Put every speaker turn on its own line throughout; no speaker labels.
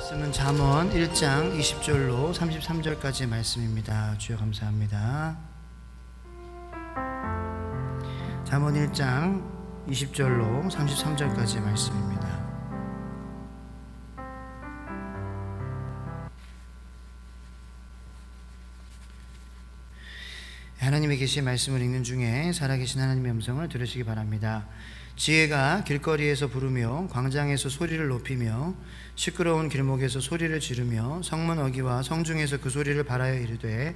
말씀은 잠언 1장 20절로 33절까지의 말씀입니다. 주여 감사합니다. 잠언 1장 20절로 33절까지의 말씀입니다. 하나님의 계시의 말씀을 읽는 중에 살아계신 하나님의 음성을 들으시기 바랍니다. 지혜가 길거리에서 부르며 광장에서 소리를 높이며 시끄러운 길목에서 소리를 지르며 성문 어귀와 성중에서 그 소리를 발하여 이르되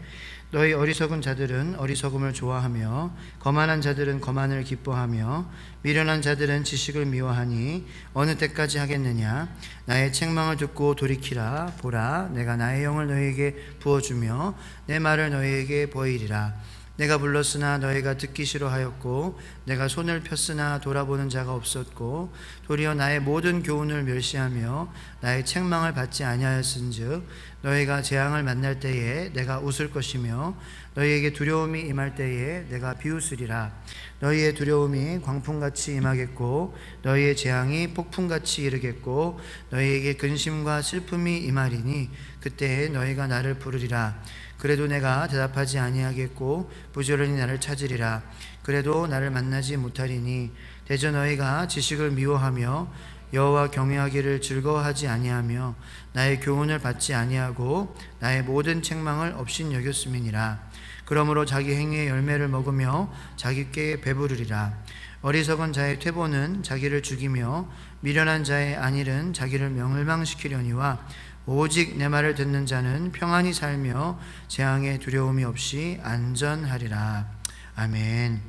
너희 어리석은 자들은 어리석음을 좋아하며 거만한 자들은 거만을 기뻐하며 미련한 자들은 지식을 미워하니 어느 때까지 하겠느냐. 나의 책망을 듣고 돌이키라. 보라, 내가 나의 영을 너희에게 부어주며 내 말을 너희에게 보이리라. 내가 불렀으나 너희가 듣기 싫어하였고 내가 손을 폈으나 돌아보는 자가 없었고 도리어 나의 모든 교훈을 멸시하며 나의 책망을 받지 아니하였은즉 너희가 재앙을 만날 때에 내가 웃을 것이며 너희에게 두려움이 임할 때에 내가 비웃으리라. 너희의 두려움이 광풍같이 임하겠고 너희의 재앙이 폭풍같이 이르겠고 너희에게 근심과 슬픔이 임하리니 그때에 너희가 나를 부르리라. 그래도 내가 대답하지 아니하겠고 부지런히 나를 찾으리라. 그래도 나를 만나지 못하리니 대저 너희가 지식을 미워하며 여호와 경외하기를 즐거워하지 아니하며 나의 교훈을 받지 아니하고 나의 모든 책망을 업신여겼음이니라. 그러므로 자기 행위의 열매를 먹으며 자기 꾀에 배부르리라. 어리석은 자의 퇴보는 자기를 죽이며 미련한 자의 안일은 자기를 멸망시키려니와 오직 내 말을 듣는 자는 평안히 살며 재앙의 두려움이 없이 안전하리라. 아멘.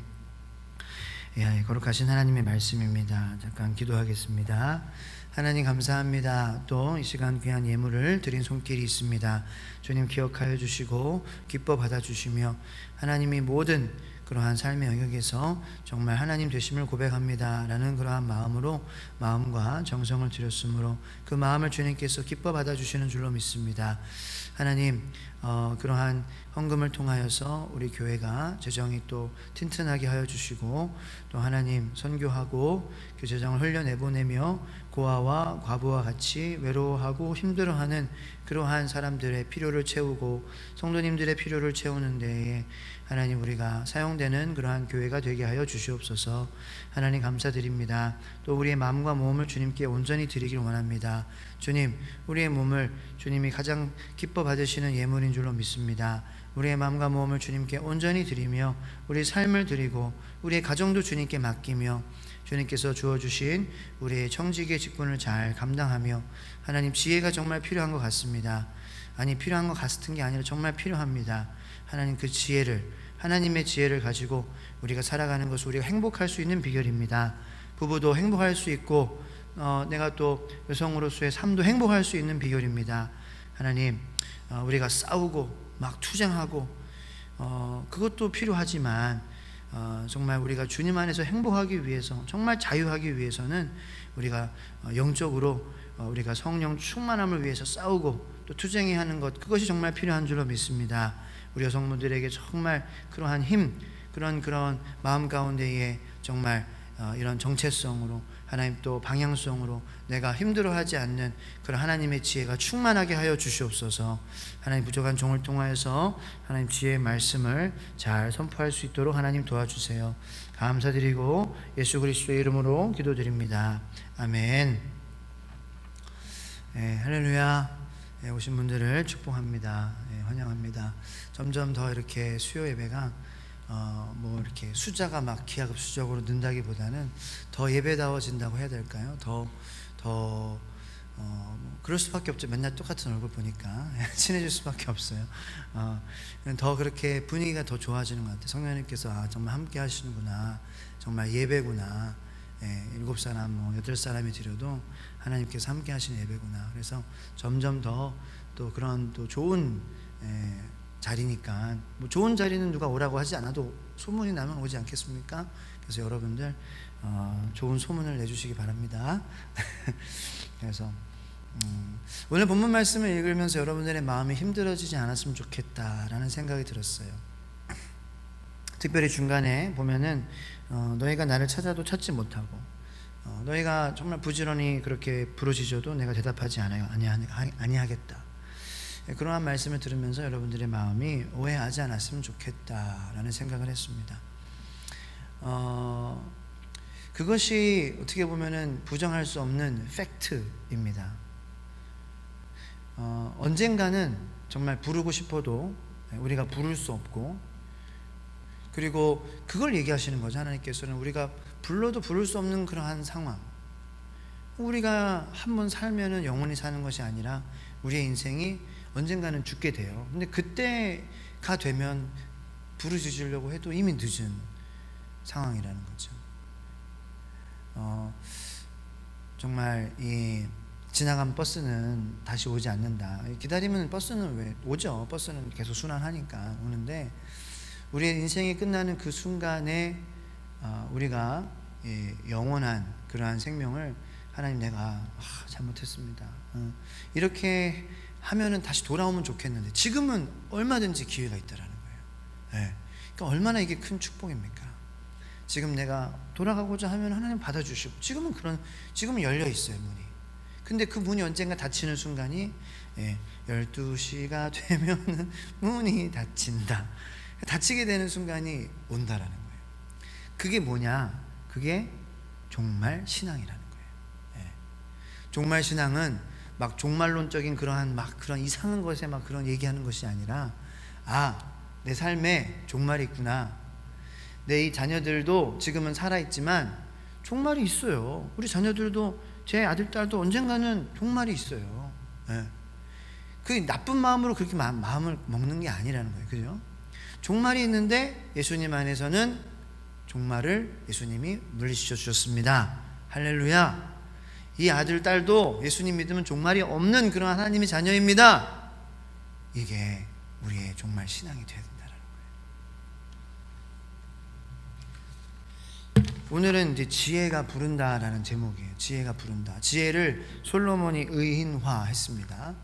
거룩하신 하나님의 말씀입니다. 잠깐 기도하겠습니다. 하나님 감사합니다. 또 이 시간 귀한 예물을 드린 손길이 있습니다. 주님 기억하여 주시고 기뻐 받아주시며 하나님이 모든 그러한 삶의 영역에서 정말 하나님 되심을 고백합니다 라는 그러한 마음으로 마음과 정성을 드렸으므로 그 마음을 주님께서 기뻐 받아주시는 줄로 믿습니다. 하나님 그러한 헌금을 통하여서 우리 교회가 재정이 또 튼튼하게 하여 주시고 또 하나님 선교하고 그 재정을 흘려내보내며 고아와 과부와 같이 외로워하고 힘들어하는 그러한 사람들의 필요를 채우고 성도님들의 필요를 채우는 데에 하나님 우리가 사용되는 그러한 교회가 되게 하여 주시옵소서. 하나님 감사드립니다. 또 우리의 마음과 몸을 주님께 온전히 드리길 원합니다. 주님, 우리의 몸을 주님이 가장 기뻐 받으시는 예물인 줄로 믿습니다. 우리의 마음과 몸을 주님께 온전히 드리며 우리 삶을 드리고 우리의 가정도 주님께 맡기며 주님께서 주어주신 우리의 청지기의 직분을 잘 감당하며 하나님 지혜가 정말 필요한 것 같습니다. 아니 필요한 것 같은 게 아니라 정말 필요합니다. 하나님 그 지혜를 하나님의 지혜를 가지고 우리가 살아가는 것을 우리가 행복할 수 있는 비결입니다. 부부도 행복할 수 있고 내가 또 여성으로서의 삶도 행복할 수 있는 비결입니다. 하나님 우리가 싸우고 막 투쟁하고 그것도 필요하지만 정말 우리가 주님 안에서 행복하기 위해서 정말 자유하기 위해서는 우리가 영적으로 우리가 성령 충만함을 위해서 싸우고 또 투쟁해야 하는 것 그것이 정말 필요한 줄로 믿습니다. 우리 여성분들에게 정말 그러한 힘 그런 마음 가운데에 정말 이런 정체성으로 하나님 또 방향성으로 내가 힘들어하지 않는 그런 하나님의 지혜가 충만하게 하여 주시옵소서. 하나님 부족한 종을 통하여서 하나님 지혜의 말씀을 잘 선포할 수 있도록 하나님 도와주세요. 감사드리고 예수 그리스도의 이름으로 기도드립니다. 아멘. 할렐루야. 오신 분들을 축복합니다. 환영합니다. 점점 더 이렇게 수요 예배가 뭐 이렇게 숫자가 막 기하급수적으로 는다기보다는 더 예배다워진다고 해야 될까요? 더 그럴 수밖에 없죠. 맨날 똑같은 얼굴 보니까 친해질 수밖에 없어요. 더 그렇게 분위기가 더 좋아지는 것 같아요. 성령님께서 정말 함께 하시는구나, 정말 예배구나. 7사람, 8사람이 드려도 하나님께서 함께 하시는 예배구나. 그래서 점점 더 또 그런 또 좋은 자리니까 뭐 좋은 자리는 누가 오라고 하지 않아도 소문이 나면 오지 않겠습니까? 그래서 여러분들 좋은 소문을 내주시기 바랍니다. 그래서 오늘 본문 말씀을 읽으면서 여러분들의 마음이 힘들어지지 않았으면 좋겠다라는 생각이 들었어요. 특별히 중간에 보면은 너희가 나를 찾아도 찾지 못하고 너희가 정말 부지런히 그렇게 부르짖어도 내가 대답하지 아니하겠다. 그러한 말씀을 들으면서 여러분들의 마음이 오해하지 않았으면 좋겠다라는 생각을 했습니다. 그것이 어떻게 보면은 부정할 수 없는 팩트입니다. 언젠가는 정말 부르고 싶어도 우리가 부를 수 없고, 그리고 그걸 얘기하시는 거죠. 하나님께서는 우리가 불러도 부를 수 없는 그러한 상황, 우리가 한번 살면은 영원히 사는 것이 아니라 우리의 인생이 언젠가는 죽게 돼요. 근데 그때가 되면 부르짖으려고 해도 이미 늦은 상황이라는 거죠. 정말 이 지나간 버스는 다시 오지 않는다. 기다리면 버스는 왜 오죠? 버스는 계속 순환하니까 오는데, 우리의 인생이 끝나는 그 순간에 우리가 영원한 그러한 생명을 하나님, 내가 잘못했습니다, 이렇게 하면은 다시 돌아오면 좋겠는데 지금은 얼마든지 기회가 있다라는 거예요. 그러니까 얼마나 이게 큰 축복입니까? 지금 내가 돌아가고자 하면 하나님 받아주시고, 지금은 열려 있어요, 문이. 근데 그 문이 언젠가 닫히는 순간이 12시가 되면 문이 닫힌다. 닫히게 되는 순간이 온다라는 거예요. 그게 뭐냐? 그게 종말 신앙이라는 거예요. 종말 신앙은 막 종말론적인 그런 이상한 것에 막 그런 얘기하는 것이 아니라, 내 삶에 종말이 있구나. 내 이 자녀들도 지금은 살아있지만 종말이 있어요. 우리 자녀들도, 제 아들, 딸도 언젠가는 종말이 있어요. 그 나쁜 마음으로 그렇게 마음을 먹는 게 아니라는 거예요. 그죠? 종말이 있는데 예수님 안에서는 종말을 예수님이 물리쳐 주셨습니다. 할렐루야. 이 아들, 딸도 예수님 믿으면 종말이 없는 그런 하나님의 자녀입니다. 이게 우리의 종말 신앙이 되어야 된다는 거예요. 오늘은 이제 지혜가 부른다라는 제목이에요. 지혜가 부른다. 지혜를 솔로몬이 의인화했습니다.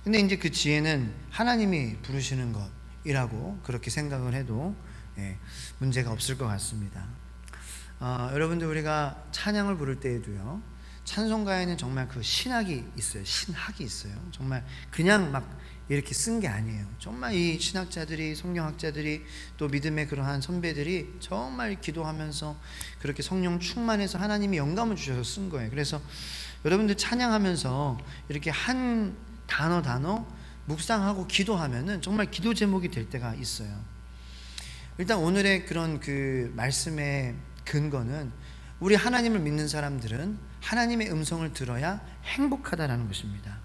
근데 이제 그 지혜는 하나님이 부르시는 것이라고 그렇게 생각을 해도 문제가 없을 것 같습니다. 여러분들, 우리가 찬양을 부를 때에도요, 찬송가에는 정말 그 신학이 있어요. 신학이 있어요. 정말 그냥 막 이렇게 쓴 게 아니에요. 정말 이 신학자들이, 성경학자들이, 또 믿음의 그러한 선배들이 정말 기도하면서 그렇게 성령 충만해서 하나님이 영감을 주셔서 쓴 거예요. 그래서 여러분들 찬양하면서 이렇게 한 단어 묵상하고 기도하면은 정말 기도 제목이 될 때가 있어요. 일단 오늘의 그런 그 말씀의 근거는, 우리 하나님을 믿는 사람들은 하나님의 음성을 들어야 행복하다라는 것입니다.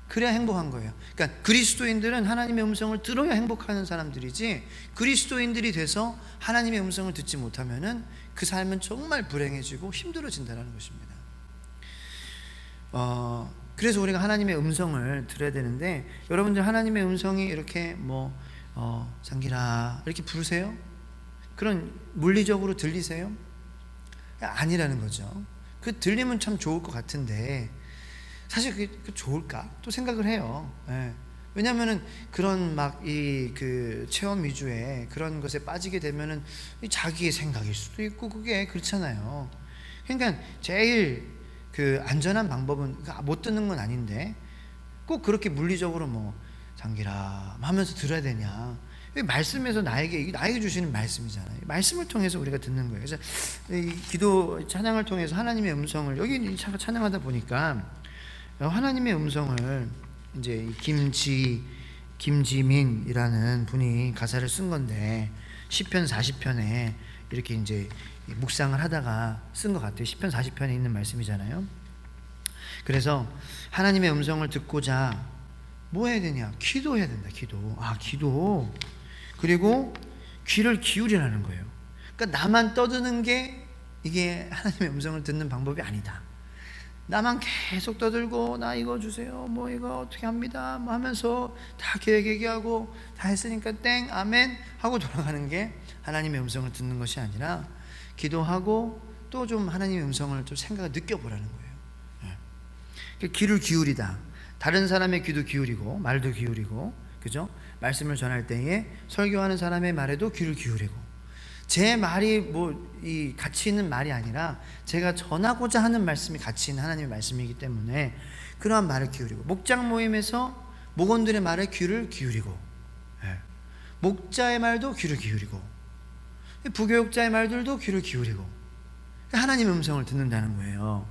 그래야 행복한 거예요. 그러니까 그리스도인들은 하나님의 음성을 들어야 행복하는 사람들이지, 그리스도인들이 돼서 하나님의 음성을 듣지 못하면은 그 삶은 정말 불행해지고 힘들어진다는 것입니다. 그래서 우리가 하나님의 음성을 들어야 되는데, 여러분들 하나님의 음성이 이렇게 장기라 이렇게 부르세요? 그런 물리적으로 들리세요? 아니라는 거죠. 그 들리면 참 좋을 것 같은데 사실 그게 좋을까? 또 생각을 해요. 왜냐하면은 그런 막 그 체험 위주의 그런 것에 빠지게 되면은 자기의 생각일 수도 있고, 그게 그렇잖아요. 그러니까 제일 그 안전한 방법은, 못 듣는 건 아닌데 꼭 그렇게 물리적으로 장기라 하면서 들어야 되냐? 말씀에서 나에게 주시는 말씀이잖아요. 말씀을 통해서 우리가 듣는 거예요. 그래서 이 기도 찬양을 통해서 하나님의 음성을, 여기 찬양하다 보니까 하나님의 음성을 이제 김지민이라는 분이 가사를 쓴 건데, 시편 40편에 이렇게 이제 묵상을 하다가 쓴 것 같아요. 시편 40편에 있는 말씀이잖아요. 그래서 하나님의 음성을 듣고자 뭐 해야 되냐? 기도해야 된다. 기도. 그리고 귀를 기울이라는 거예요. 그러니까 나만 떠드는 게 이게 하나님의 음성을 듣는 방법이 아니다. 나만 계속 떠들고, 나 이거 주세요, 이거 어떻게 합니다, 하면서 다 계획 얘기하고 다 했으니까 땡, 아멘 하고 돌아가는 게 하나님의 음성을 듣는 것이 아니라, 기도하고 또 좀 하나님의 음성을 좀 생각을 느껴보라는 거예요. 귀를 기울이다. 다른 사람의 귀도 기울이고, 말도 기울이고, 그죠? 말씀을 전할 때에 설교하는 사람의 말에도 귀를 기울이고, 제 말이 뭐 이 가치 있는 말이 아니라 제가 전하고자 하는 말씀이 가치 있는 하나님의 말씀이기 때문에 그러한 말을 기울이고, 목장 모임에서 목원들의 말에 귀를 기울이고, 목자의 말도 귀를 기울이고, 부교육자의 말들도 귀를 기울이고 하나님의 음성을 듣는다는 거예요.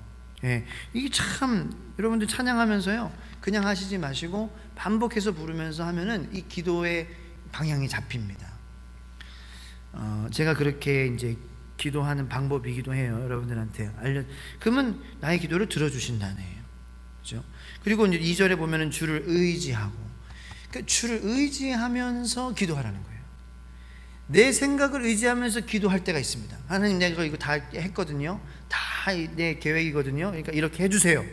이게 참, 여러분들 찬양하면서요 그냥 하시지 마시고 반복해서 부르면서 하면은 이 기도의 방향이 잡힙니다. 제가 그렇게 이제 기도하는 방법이기도 해요. 여러분들한테 그러면 나의 기도를 들어주신다는 얘기예요. 그렇죠? 그리고 이제 2절에 보면은 주를 의지하고, 그러니까 주를 의지하면서 기도하라는 거예요. 내 생각을 의지하면서 기도할 때가 있습니다. 하나님, 내가 이거 다 했거든요. 다 내 계획이거든요. 그러니까 이렇게 해주세요.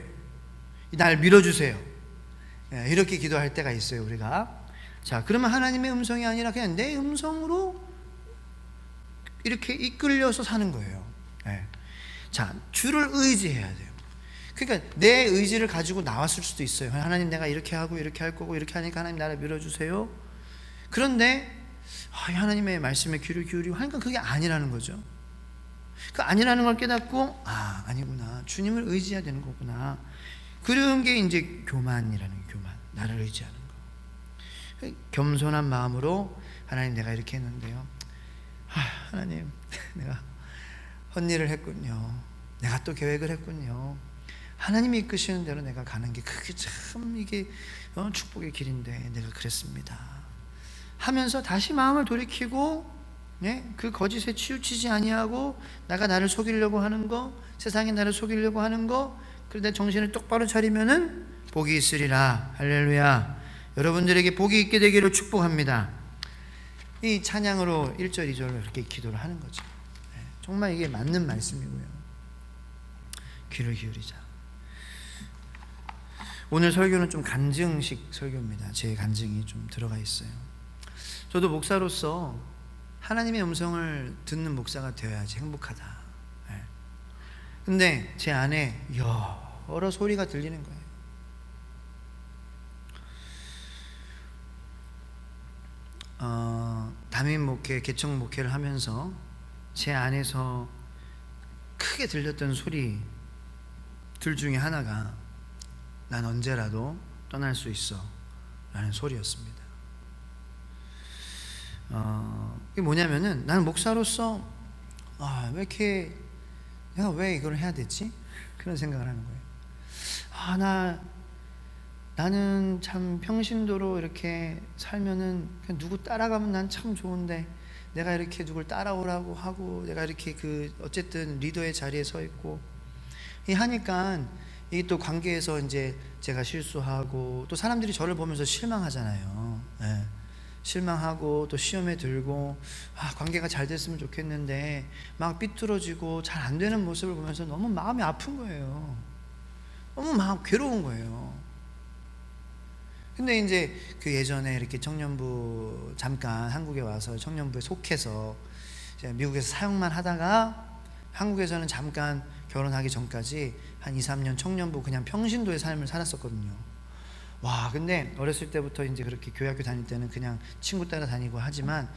날 밀어주세요. 이렇게 기도할 때가 있어요, 우리가. 자, 그러면 하나님의 음성이 아니라 그냥 내 음성으로 이렇게 이끌려서 사는 거예요. 자, 주를 의지해야 돼요. 그러니까 내 의지를 가지고 나왔을 수도 있어요. 하나님, 내가 이렇게 하고 이렇게 할 거고 이렇게 하니까 하나님 나를 밀어주세요. 그런데 하나님의 말씀에 귀를 기울이고 하니까 그게 아니라는 거죠. 그 아니라는 걸 깨닫고, 아니구나, 주님을 의지해야 되는 거구나. 그런 게 이제 교만이라는, 교만, 나를 의지하는 거. 겸손한 마음으로, 하나님, 내가 이렇게 했는데요, 하나님, 내가 헛일을 했군요. 내가 또 계획을 했군요. 하나님이 이끄시는 대로 내가 가는 게 그게 참 이게 축복의 길인데 내가 그랬습니다 하면서 다시 마음을 돌이키고, 그 거짓에 치우치지 아니하고, 나를 속이려고 하는 거, 세상이 나를 속이려고 하는 거, 그런데 정신을 똑바로 차리면은 복이 있으리라. 할렐루야. 여러분들에게 복이 있게 되기를 축복합니다. 이 찬양으로 1절 2절로 이렇게 기도를 하는 거죠. 정말 이게 맞는 말씀이고요. 귀를 기울이자. 오늘 설교는 좀 간증식 설교입니다. 제 간증이 좀 들어가 있어요. 저도 목사로서 하나님의 음성을 듣는 목사가 되어야지 행복하다. 근데 제 안에 여러 소리가 들리는 거예요. 담임 목회, 개척 목회를 하면서 제 안에서 크게 들렸던 소리들 중에 하나가, 난 언제라도 떠날 수 있어 라는 소리였습니다. 이게 뭐냐면은, 나는 목사로서 왜 이렇게 내가 왜 이걸 해야 되지? 그런 생각을 하는 거예요. 나는 참 평신도로 이렇게 살면은 그냥 누구 따라가면 난 참 좋은데, 내가 이렇게 누굴 따라오라고 하고, 내가 이렇게 어쨌든 리더의 자리에 서 있고 하니까, 이게 또 관계에서 이제 제가 실수하고, 또 사람들이 저를 보면서 실망하잖아요. 실망하고, 또 시험에 들고, 관계가 잘 됐으면 좋겠는데 막 삐뚤어지고 잘 안 되는 모습을 보면서 너무 마음이 아픈 거예요. 너무 마음 괴로운 거예요. 근데 이제 그 예전에 이렇게 청년부 잠깐 한국에 와서 청년부에 속해서 미국에서 사역만 하다가, 한국에서는 잠깐 결혼하기 전까지 한 2, 3년 청년부 그냥 평신도의 삶을 살았었거든요. 근데 어렸을 때부터 이제 그렇게 교회학교 다닐 때는 그냥 친구 따라 다니고 하지만,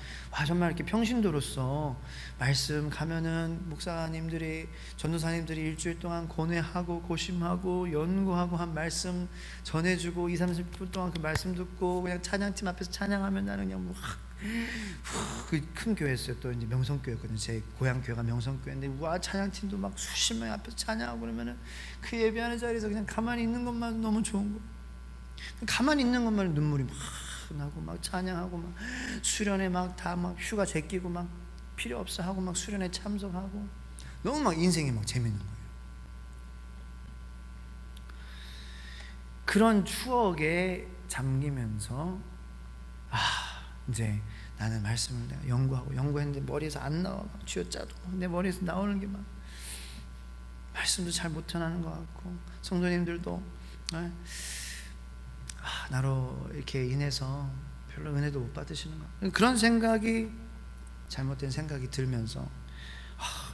정말 이렇게 평신도로서 말씀 가면은 목사님들이, 전도사님들이 일주일 동안 고뇌하고 고심하고 연구하고 한 말씀 전해주고 2, 30분 동안 그 말씀 듣고 그냥 찬양팀 앞에서 찬양하면 나는 그냥 큰 교회였어요. 또 이제 명성교회였거든요. 제 고향 교회가 명성교회인데, 찬양팀도 막 수십 명 앞에서 찬양하고 그러면은 그 예배하는 자리에서 그냥 가만히 있는 것만 너무 좋은 거예요. 가만히 있는 것만 눈물이 막 나고, 막 찬양하고, 막 수련회 막 휴가 제끼고 막 필요 없어 하고, 막 수련회 참석하고, 너무 막 인생이 막 재밌는 거예요. 그런 추억에 잠기면서 이제 나는 말씀을 내가 연구했는데 머리에서 안 나와. 막 쥐어짜도 내 머리에서 나오는 게 막, 말씀도 잘 못 전하는 것 같고, 성도님들도 나로 이렇게 인해서 별로 은혜도 못 받으시는 거, 그런 생각이, 잘못된 생각이 들면서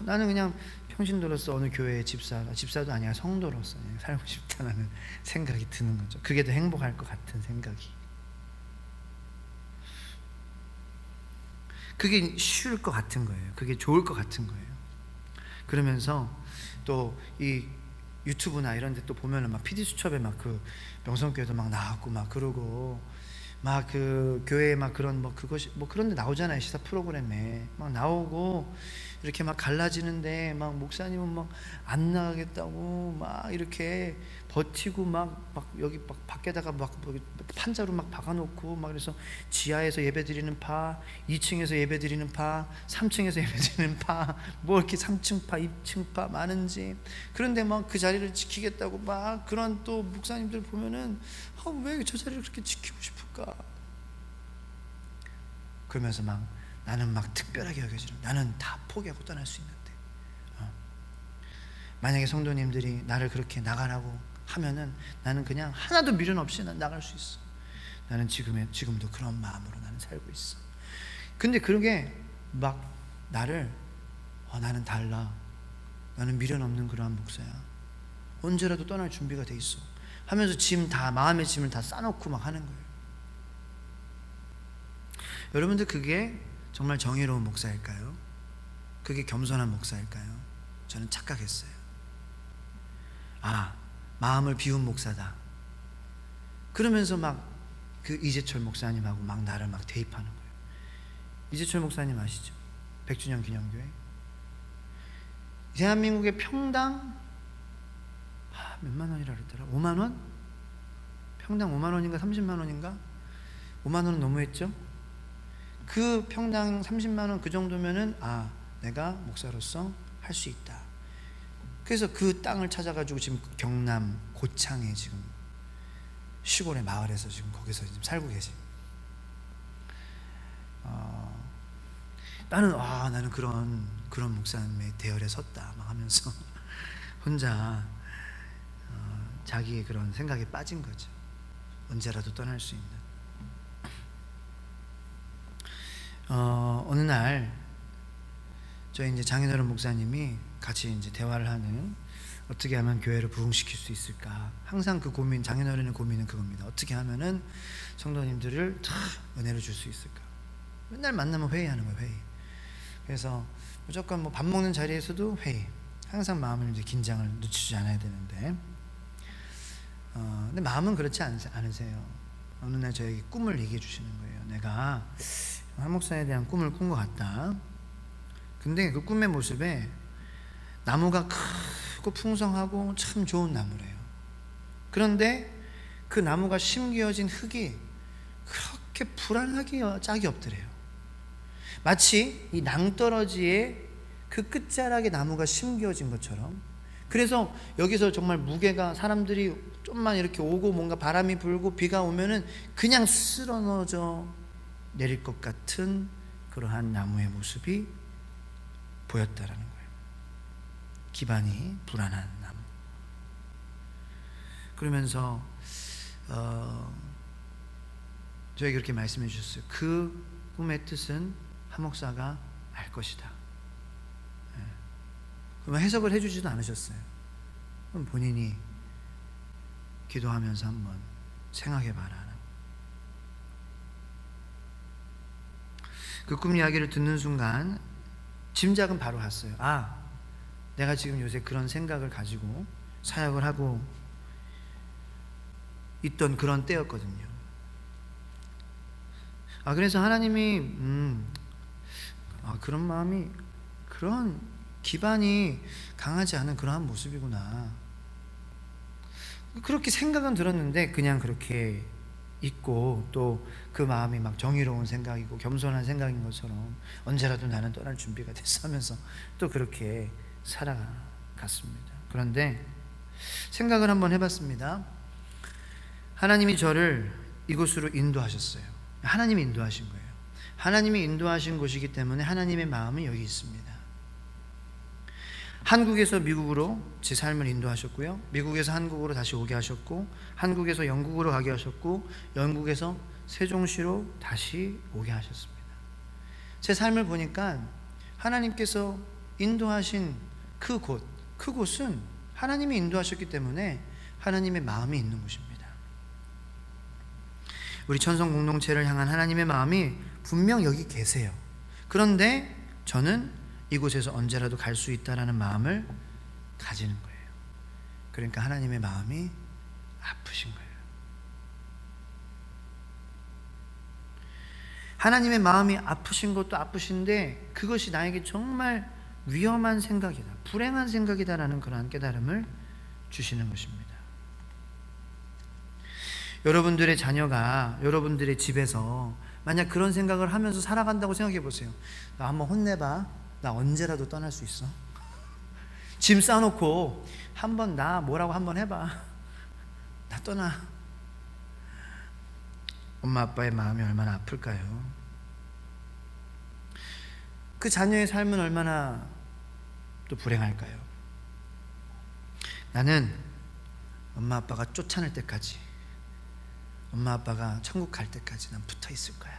나는 그냥 평신도로서 어느 교회의 집사도 아니라 성도로서 그냥 살고 싶다는 생각이 드는 거죠. 그게 더 행복할 것 같은 생각이. 그게 쉬울 것 같은 거예요. 그게 좋을 것 같은 거예요. 그러면서 또 이 유튜브나 이런 데 또 보면은 막 PD수첩에 막 그 명성교회도 막 나왔고 막 그러고 막 그 교회에 막 그런 뭐 그것이 뭐 그런 데 나오잖아요. 시사 프로그램에 막 나오고 이렇게 막 갈라지는데 막 목사님은 막 안 나가겠다고 막 이렇게 버티고 막 여기 막 밖에다가 막 판자로 막 박아놓고 막 그래서 지하에서 예배드리는 파, 2층에서 예배드리는 파, 3층에서 예배드리는 파, 뭐 이렇게 3층 파, 2층 파 많은지. 그런데 막 그 자리를 지키겠다고 막 그런 또 목사님들 보면은 왜 저 자리를 그렇게 지키고 싶을까? 그러면서 막 나는 막 특별하게 여겨지는, 나는 다 포기하고 떠날 수 있는데 만약에 성도님들이 나를 그렇게 나가라고 하면은 나는 그냥 하나도 미련 없이 난 나갈 수 있어. 나는 지금도 그런 마음으로 나는 살고 있어. 근데 그게 막 나를 나는 달라, 나는 미련 없는 그러한 목사야, 언제라도 떠날 준비가 돼 있어 하면서 마음의 짐을 다 싸놓고 막 하는 거예요. 여러분들, 그게 정말 정의로운 목사일까요? 그게 겸손한 목사일까요? 저는 착각했어요. 마음을 비운 목사다 그러면서 막 그 이재철 목사님하고 막 나를 막 대입하는 거예요. 이재철 목사님 아시죠? 100주년 기념교회. 대한민국의 평당 몇만 원이라 그랬더라? 5만 원? 평당 5만 원인가 30만 원인가? 5만 원은 너무했죠? 그 평당 30만 원 그 정도면은 내가 목사로서 할 수 있다. 그래서 그 땅을 찾아가지고 지금 경남 고창에 지금 시골의 마을에서 지금 거기서 지금 살고 계시. 나는 그런 목사님의 대열에 섰다 막 하면서 혼자 자기의 그런 생각에 빠진 거죠. 언제라도 떠날 수 있는. 어느 날 저희 이제 장인어른 목사님이 같이 이제 대화를 하는, 어떻게 하면 교회를 부흥시킬 수 있을까? 항상 그 고민, 장인어른의 고민은 그겁니다. 어떻게 하면은 성도님들을 다 은혜를 줄 수 있을까? 맨날 만나면 회의하는 거예요, 회의. 그래서 무조건 뭐 밥 먹는 자리에서도 회의. 항상 마음을 이제 긴장을 늦추지 않아야 되는데, 근데 마음은 그렇지 않으세요. 어느 날 저에게 꿈을 얘기해 주시는 거예요. 내가 한 목사에 대한 꿈을 꾼 것 같다. 근데 그 꿈의 모습에 나무가 크고 풍성하고 참 좋은 나무래요. 그런데 그 나무가 심기어진 흙이 그렇게 불안하게 짝이 없더래요. 마치 이 낭떠러지에 그 끝자락에 나무가 심기어진 것처럼. 그래서 여기서 정말 무게가, 사람들이 좀만 이렇게 오고 뭔가 바람이 불고 비가 오면은 그냥 쓸어넣어져 내릴 것 같은 그러한 나무의 모습이 보였다라는 거예요. 기반이 불안한 나무. 그러면서 저에게 그렇게 말씀해 주셨어요. 그 꿈의 뜻은 한 목사가 알 것이다. 그러면 해석을 해주지도 않으셨어요. 그럼 본인이 기도하면서 한번 생각해봐라. 그 꿈 이야기를 듣는 순간 짐작은 바로 갔어요. 내가 지금 요새 그런 생각을 가지고 사역을 하고 있던 그런 때였거든요. 그래서 하나님이 그런 마음이, 그런 기반이 강하지 않은 그러한 모습이구나. 그렇게 생각은 들었는데 그냥 그렇게 있고, 또 그 마음이 막 정의로운 생각이고 겸손한 생각인 것처럼 언제라도 나는 떠날 준비가 됐어 하면서 또 그렇게 살아갔습니다. 그런데 생각을 한번 해봤습니다. 하나님이 저를 이곳으로 인도하셨어요. 하나님이 인도하신 거예요. 하나님이 인도하신 곳이기 때문에 하나님의 마음은 여기 있습니다. 한국에서 미국으로 제 삶을 인도하셨고요, 미국에서 한국으로 다시 오게 하셨고, 한국에서 영국으로 가게 하셨고, 영국에서 세종시로 다시 오게 하셨습니다. 제 삶을 보니까 하나님께서 인도하신 그곳은 하나님이 인도하셨기 때문에 하나님의 마음이 있는 곳입니다. 우리 천성 공동체를 향한 하나님의 마음이 분명 여기 계세요. 그런데 저는 이곳에서 언제라도 갈 수 있다라는 마음을 가지는 거예요. 그러니까 하나님의 마음이 아프신 거예요. 하나님의 마음이 아프신 것도 아프신데 그것이 나에게 정말 위험한 생각이다, 불행한 생각이다라는 그러한 깨달음을 주시는 것입니다. 여러분들의 자녀가 여러분들의 집에서 만약 그런 생각을 하면서 살아간다고 생각해 보세요. 나 한번 혼내봐. 나 언제라도 떠날 수 있어. 짐 싸놓고 한번 나 뭐라고 한번 해봐. 나 떠나. 엄마 아빠의 마음이 얼마나 아플까요? 그 자녀의 삶은 얼마나 또 불행할까요? 나는 엄마 아빠가 쫓아낼 때까지, 엄마 아빠가 천국 갈 때까지 난 붙어 있을 거야.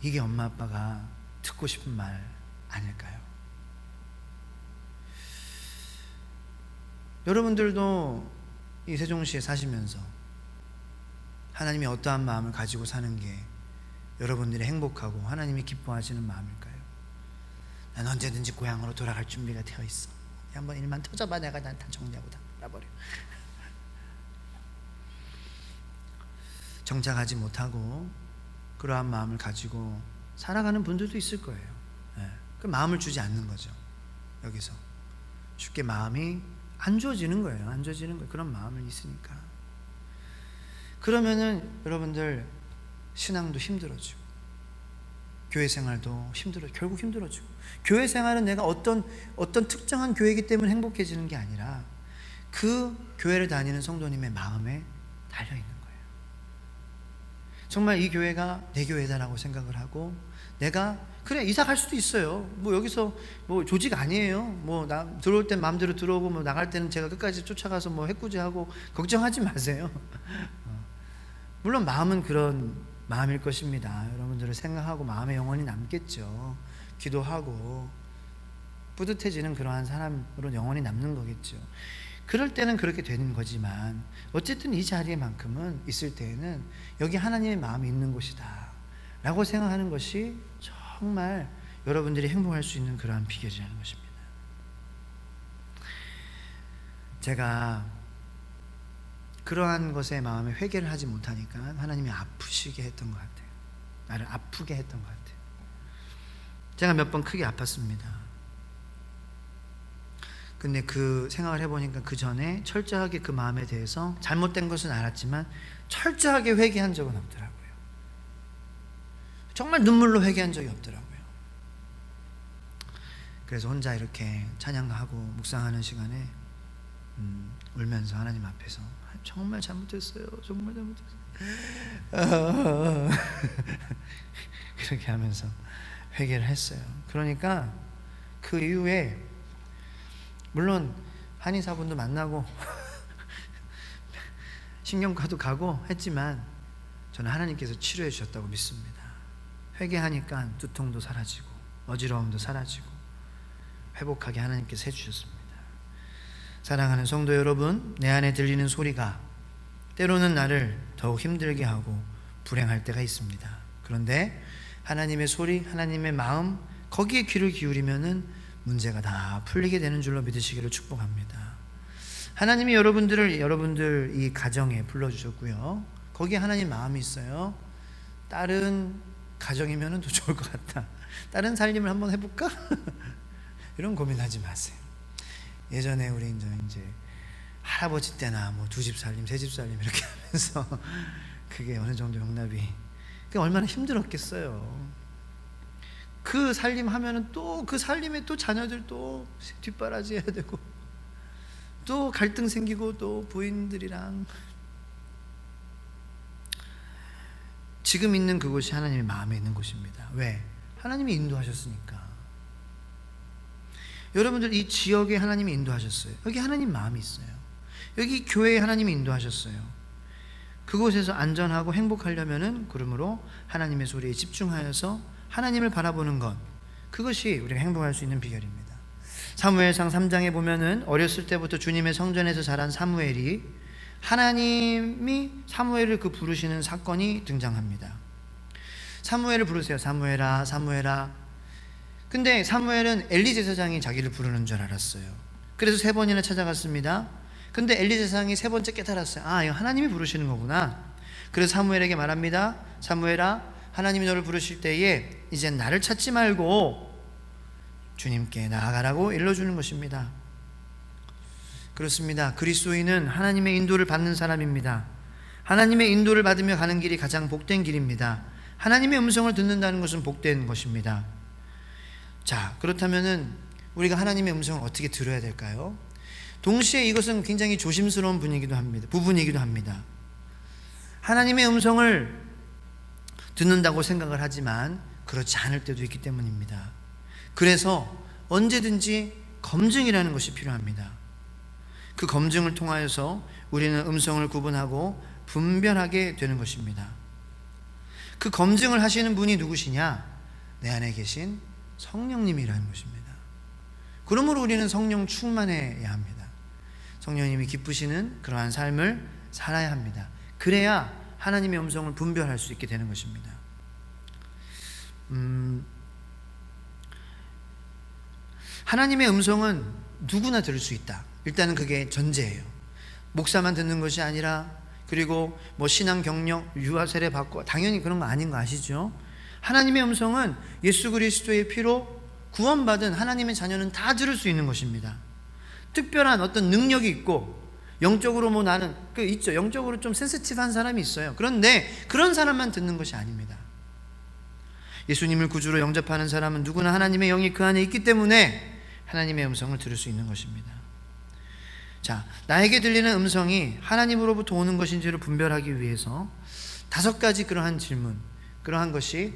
이게 엄마 아빠가 듣고 싶은 말 아닐까요? 여러분들도 이 세종시에 사시면서 하나님이 어떠한 마음을 가지고 사는 게 여러분들이 행복하고 하나님이 기뻐하시는 마음일까요? 난 언제든지 고향으로 돌아갈 준비가 되어 있어. 한번 일만 터져봐. 내가 난 다 정리하고 다 돌아버려. 정착하지 못하고 그러한 마음을 가지고 살아가는 분들도 있을 거예요. 그 마음을 주지 않는 거죠. 여기서 쉽게 마음이 안 주어지는 거예요. 안 주어지는 거예요. 그런 마음을 있으니까. 그러면은 여러분들 신앙도 힘들어지고 교회 생활도 결국 힘들어지고, 교회 생활은 내가 어떤 특정한 교회이기 때문에 행복해지는 게 아니라 그 교회를 다니는 성도님의 마음에 달려있는 거예요. 정말 이 교회가 내 교회다라고 생각을 하고, 내가 그래 이사 갈 수도 있어요. 뭐 여기서 뭐 조직 아니에요. 뭐 들어올 땐 마음대로 들어오고 뭐 나갈 때는 제가 끝까지 쫓아가서 뭐 해꾸지하고 걱정하지 마세요. 물론 마음은 그런 마음일 것입니다. 여러분들을 생각하고 마음에 영원히 남겠죠. 기도하고 뿌듯해지는 그러한 사람으로 영원히 남는 거겠죠. 그럴 때는 그렇게 되는 거지만 어쨌든 이 자리에만큼은 있을 때에는 여기 하나님의 마음이 있는 곳이다 라고 생각하는 것이 정말 여러분들이 행복할 수 있는 그러한 비결이라는 것입니다. 제가 그러한 것에 마음에 회개를 하지 못하니까 하나님이 아프시게 했던 것 같아요. 나를 아프게 했던 것 같아요. 제가 몇 번 크게 아팠습니다. 근데 그 생각을 해보니까 그 전에 철저하게 그 마음에 대해서 잘못된 것은 알았지만 철저하게 회개한 적은 없더라고요. 정말 눈물로 회개한 적이 없더라고요. 그래서 혼자 이렇게 찬양하고 묵상하는 시간에 울면서 하나님 앞에서 정말 잘못했어요. 정말 잘못했어요. 그렇게 하면서 회개를 했어요. 그러니까 그 이후에 물론 한의사분도 만나고 신경과도 가고 했지만 저는 하나님께서 치료해 주셨다고 믿습니다. 회개하니까 두통도 사라지고 어지러움도 사라지고 회복하게 하나님께서 해주셨습니다. 사랑하는 성도 여러분, 내 안에 들리는 소리가 때로는 나를 더욱 힘들게 하고 불행할 때가 있습니다. 그런데 하나님의 소리, 하나님의 마음, 거기에 귀를 기울이면은 문제가 다 풀리게 되는 줄로 믿으시기를 축복합니다. 하나님이 여러분들 이 가정에 불러주셨고요. 거기에 하나님 마음이 있어요. 다른 가정이면은 더 좋을 것 같다. 다른 살림을 한번 해볼까? 이런 고민하지 마세요. 예전에 우리 이제 할아버지 때나 뭐 2집 살림, 3집 살림 이렇게 하면서 그게 어느 정도 용납이, 그게 얼마나 힘들었겠어요. 그 살림 하면은 또 그 살림에 또 자녀들 또 뒷바라지 해야 되고 또 갈등 생기고 또 부인들이랑. 지금 있는 그곳이 하나님의 마음에 있는 곳입니다. 왜? 하나님이 인도하셨으니까. 여러분들 이 지역에 하나님이 인도하셨어요. 여기 하나님 마음이 있어요. 여기 교회에 하나님이 인도하셨어요. 그곳에서 안전하고 행복하려면은 그러므로 하나님의 소리에 집중하여서 하나님을 바라보는 것, 그것이 우리가 행복할 수 있는 비결입니다. 사무엘상 3장에 보면은 어렸을 때부터 주님의 성전에서 자란 사무엘이 하나님이 사무엘을 그 부르시는 사건이 등장합니다. 사무엘을 부르세요. 사무엘아, 사무엘아. 근데 사무엘은 엘리 제사장이 자기를 부르는 줄 알았어요. 그래서 3번이나 찾아갔습니다. 근데 엘리 제사장이 3번째 깨달았어요. 아, 이거 하나님이 부르시는 거구나. 그래서 사무엘에게 말합니다. 사무엘아, 하나님이 너를 부르실 때에 이제 나를 찾지 말고 주님께 나아가라고 일러주는 것입니다. 그렇습니다. 그리스도인은 하나님의 인도를 받는 사람입니다. 하나님의 인도를 받으며 가는 길이 가장 복된 길입니다. 하나님의 음성을 듣는다는 것은 복된 것입니다. 자, 그렇다면은 우리가 하나님의 음성을 어떻게 들어야 될까요? 동시에 이것은 굉장히 조심스러운 부분이기도 합니다. 하나님의 음성을 듣는다고 생각을 하지만 그렇지 않을 때도 있기 때문입니다. 그래서 언제든지 검증이라는 것이 필요합니다. 그 검증을 통하여서 우리는 음성을 구분하고 분별하게 되는 것입니다. 그 검증을 하시는 분이 누구시냐? 내 안에 계신 성령님이라는 것입니다. 그러므로 우리는 성령 충만해야 합니다. 성령님이 기쁘시는 그러한 삶을 살아야 합니다. 그래야 하나님의 음성을 분별할 수 있게 되는 것입니다. 하나님의 음성은 누구나 들을 수 있다. 일단은 그게 전제예요. 목사만 듣는 것이 아니라, 그리고 뭐 신앙 경력, 유아 세례 받고, 당연히 그런 거 아닌 거 아시죠? 하나님의 음성은 예수 그리스도의 피로 구원받은 하나님의 자녀는 다 들을 수 있는 것입니다. 특별한 어떤 능력이 있고, 영적으로 뭐 나는 있죠. 영적으로 좀 센시티브한 사람이 있어요. 그런데 그런 사람만 듣는 것이 아닙니다. 예수님을 구주로 영접하는 사람은 누구나 하나님의 영이 그 안에 있기 때문에 하나님의 음성을 들을 수 있는 것입니다. 자, 나에게 들리는 음성이 하나님으로부터 오는 것인지를 분별하기 위해서 5가지 그러한 질문, 그러한 것이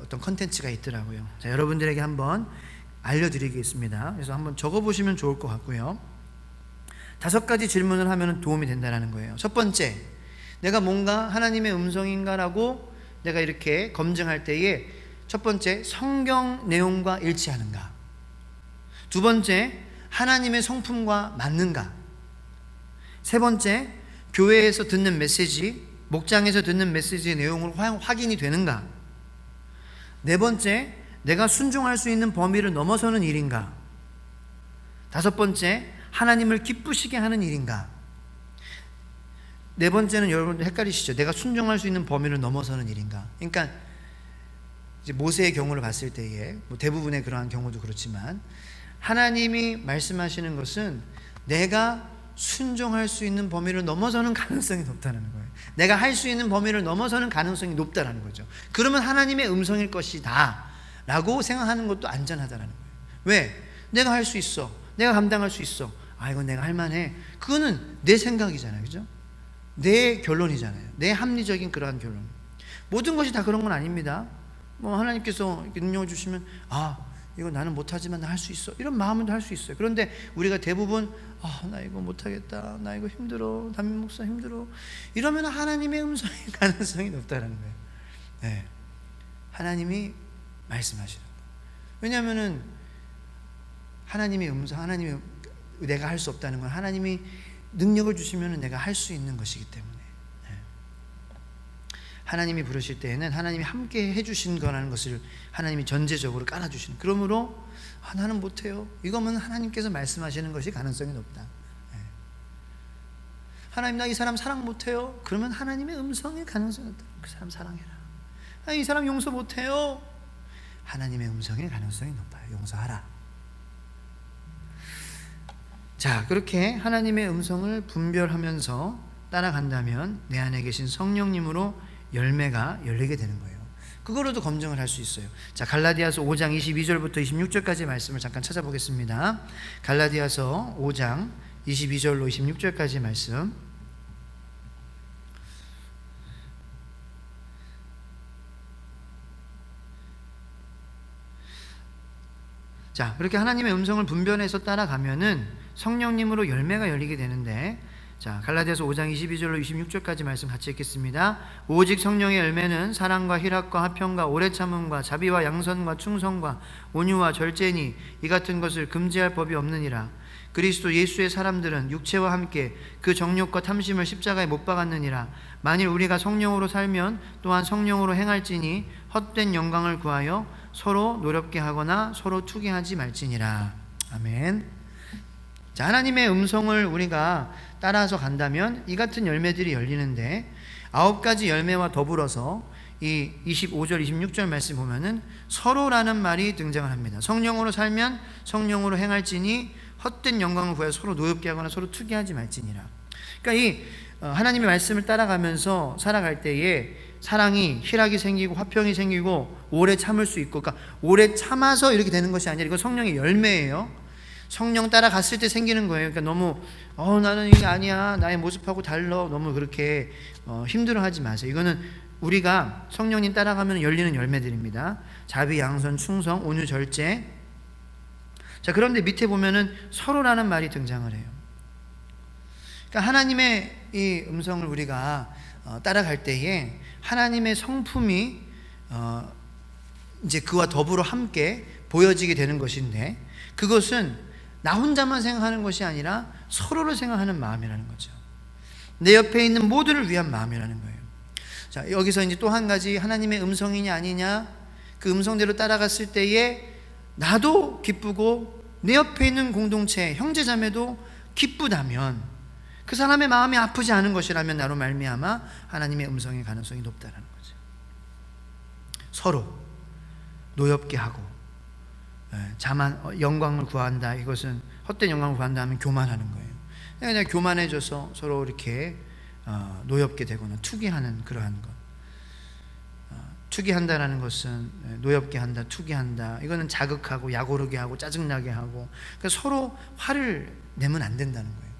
어떤 컨텐츠가 있더라고요. 자, 여러분들에게 한번 알려드리겠습니다. 그래서 한번 적어보시면 좋을 것 같고요. 5가지 질문을 하면 도움이 된다는 거예요. 첫 번째, 내가 뭔가 하나님의 음성인가라고 내가 이렇게 검증할 때에 첫 번째, 성경 내용과 일치하는가? 두 번째, 하나님의 성품과 맞는가? 세 번째, 교회에서 듣는 메시지, 목장에서 듣는 메시지의 내용으로 확인이 되는가? 네 번째, 내가 순종할 수 있는 범위를 넘어서는 일인가? 5번째, 하나님을 기쁘시게 하는 일인가? 네 번째는 여러분들 헷갈리시죠? 내가 순종할 수 있는 범위를 넘어서는 일인가? 그러니까 이제 모세의 경우를 봤을 때에 뭐 대부분의 그러한 경우도 그렇지만 하나님이 말씀하시는 것은 내가 순종할 수 있는 범위를 넘어서는 가능성이 높다는 거예요. 내가 할 수 있는 범위를 넘어서는 가능성이 높다는 거죠. 그러면 하나님의 음성일 것이다 라고 생각하는 것도 안전하다는 거예요. 왜? 내가 할 수 있어. 내가 감당할 수 있어. 아, 이건 내가 할 만해. 그거는 내 생각이잖아요. 그죠? 내 결론이잖아요. 내 합리적인 그러한 결론. 모든 것이 다 그런 건 아닙니다. 뭐 하나님께서 능력을 주시면 이거 나는 못하지만 나 할 수 있어, 이런 마음은 할 수 있어요. 그런데 우리가 대부분 나 이거 못하겠다, 나 이거 힘들어, 담임 목사 힘들어, 이러면 하나님의 음성의 가능성이 높다는 거예요. 네. 하나님이 말씀하시는 거예요. 왜냐하면은 하나님의 음성, 내가 할 수 없다는 건 하나님이 능력을 주시면 내가 할 수 있는 것이기 때문에. 하나님이 부르실 때에는 하나님이 함께 해주신 거라는 것을 하나님이 전제적으로 깔아주시는. 그러므로 나는 못해요, 이거면 하나님께서 말씀하시는 것이 가능성이 높다. 하나님, 나 이 사람 사랑 못해요. 그러면 하나님의 음성의 가능성이 높다. 그 사람 사랑해라. 이 사람 용서 못해요. 하나님의 음성의 가능성이 높아요. 용서하라. 자, 그렇게 하나님의 음성을 분별하면서 따라간다면 내 안에 계신 성령님으로 열매가 열리게 되는 거예요. 그거로도 검증을 할 수 있어요. 자, 갈라디아서 5장 22절부터 26절까지 말씀을 잠깐 찾아보겠습니다. 갈라디아서 5장 22절로 26절까지 말씀. 자, 그렇게 하나님의 음성을 분별해서 따라가면은 성령님으로 열매가 열리게 되는데, 자, 갈라디아서 5장 22절로 26절까지 말씀 같이 읽겠습니다. 오직 성령의 열매는 사랑과 희락과 화평과 오래 참음과 자비와 양선과 충성과 온유와 절제니 이 같은 것을 금지할 법이 없느니라. 그리스도 예수의 사람들은 육체와 함께 그 정욕과 탐심을 십자가에 못 박았느니라. 만일 우리가 성령으로 살면 또한 성령으로 행할지니 헛된 영광을 구하여 서로 노렵게 하거나 서로 투기하지 말지니라. 아멘. 자, 하나님의 음성을 우리가 따라서 간다면 이 같은 열매들이 열리는데 9가지 열매와 더불어서 이 25절 26절 말씀 보면은 서로라는 말이 등장을 합니다. 성령으로 살면 성령으로 행할지니 헛된 영광을 구하여 서로 노엽게 하거나 서로 투기하지 말지니라. 그러니까 이 하나님의 말씀을 따라가면서 살아갈 때에 사랑이 희락이 생기고 화평이 생기고 오래 참을 수 있고, 그러니까 오래 참아서 이렇게 되는 것이 아니라 이거 성령의 열매예요. 성령 따라갔을 때 생기는 거예요. 그러니까 너무 나는 이게 아니야, 나의 모습하고 달라, 너무 그렇게 힘들어하지 마세요. 이거는 우리가 성령님 따라가면 열리는 열매들입니다. 자비, 양선, 충성, 온유, 절제. 자, 그런데 밑에 보면은 서로라는 말이 등장을 해요. 그러니까 하나님의 이 음성을 우리가 따라갈 때에 하나님의 성품이 이제 그와 더불어 함께 보여지게 되는 것인데, 그것은 나 혼자만 생각하는 것이 아니라 서로를 생각하는 마음이라는 거죠. 내 옆에 있는 모두를 위한 마음이라는 거예요. 자, 여기서 이제 또 한 가지, 하나님의 음성이냐 아니냐, 그 음성대로 따라갔을 때에 나도 기쁘고 내 옆에 있는 공동체 형제자매도 기쁘다면, 그 사람의 마음이 아프지 않은 것이라면 나로 말미암아 하나님의 음성의 가능성이 높다라는 거죠. 서로 노엽게 하고 자만 영광을 구한다, 이것은 헛된 영광을 구한다 하면 교만하는 거예요. 그냥 교만해져서 서로 이렇게 노엽게 되거나 투기하는 그러한 것. 투기한다라는 것은 노엽게 한다, 투기한다, 이거는 자극하고 약오르게 하고 짜증나게 하고, 그러니까 서로 화를 내면 안 된다는 거예요.